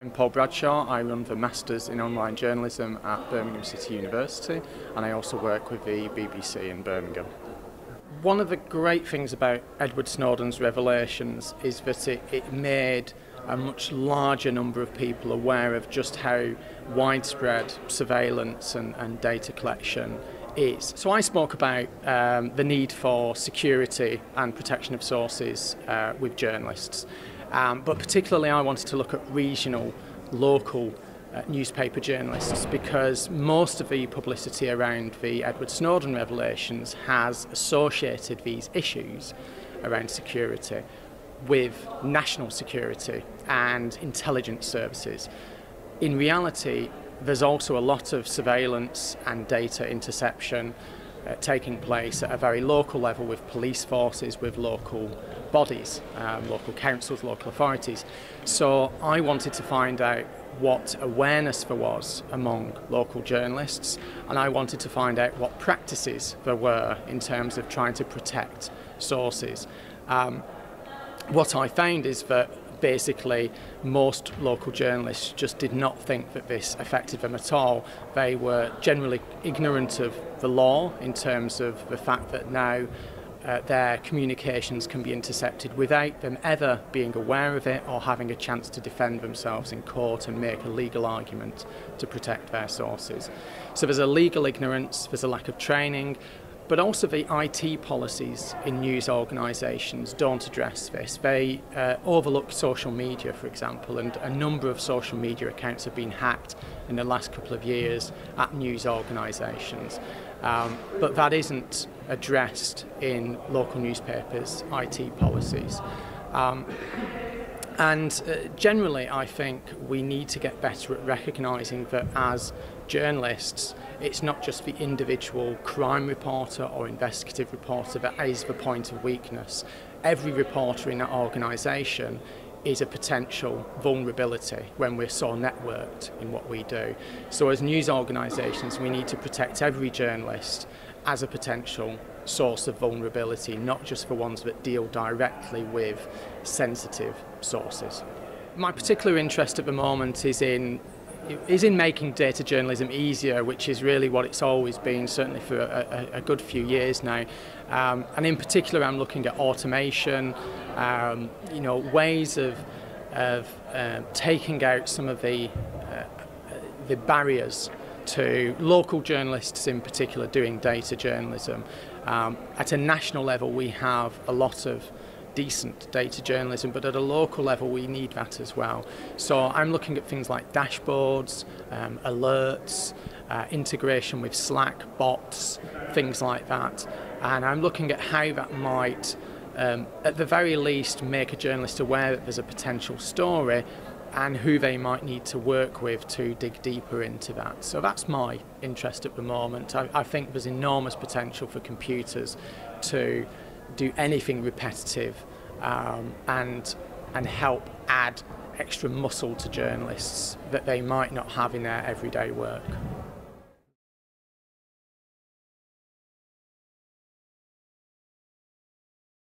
I'm Paul Bradshaw. I run the Masters in Online Journalism at Birmingham City University, and I also work with the BBC in Birmingham. One of the great things about Edward Snowden's revelations is that it made a much larger number of people aware of just how widespread surveillance and data collection is. So I spoke about the need for security and protection of sources with journalists. But particularly I wanted to look at regional, local newspaper journalists, because most of the publicity around the Edward Snowden revelations has associated these issues around security with national security and intelligence services. In reality, there's also a lot of surveillance and data interception taking place at a very local level with police forces, with local bodies, local councils, local authorities. So I wanted to find out what awareness there was among local journalists, and I wanted to find out what practices there were in terms of trying to protect sources. What I found is that basically most local journalists just did not think that this affected them at all. They were generally ignorant of the law in terms of the fact that now their communications can be intercepted without them ever being aware of it or having a chance to defend themselves in court and make a legal argument to protect their sources. So there's a legal ignorance, there's a lack of training, but also the IT policies in news organisations don't address this. They overlook social media, for example, and a number of social media accounts have been hacked in the last couple of years at news organisations. But that isn't addressed in local newspapers' IT policies. Generally, I think we need to get better at recognising that as journalists, it's not just the individual crime reporter or investigative reporter that is the point of weakness. Every reporter in that organisation is a potential vulnerability when we're so networked in what we do. So as news organisations, we need to protect every journalist as a potential source of vulnerability, not just for ones that deal directly with sensitive sources. My particular interest at the moment is in making data journalism easier, which is really what it's always been, certainly for a good few years now. And in particular, I'm looking at automation, ways of taking out some of the barriers to local journalists in particular doing data journalism. At a national level, we have a lot of decent data journalism, but at a local level we need that as well. So I'm looking at things like dashboards, alerts, integration with Slack bots, things like that, and I'm looking at how that might at the very least make a journalist aware that there's a potential story and who they might need to work with to dig deeper into that. So that's my interest at the moment. I think there's enormous potential for computers to do anything repetitive and help add extra muscle to journalists that they might not have in their everyday work.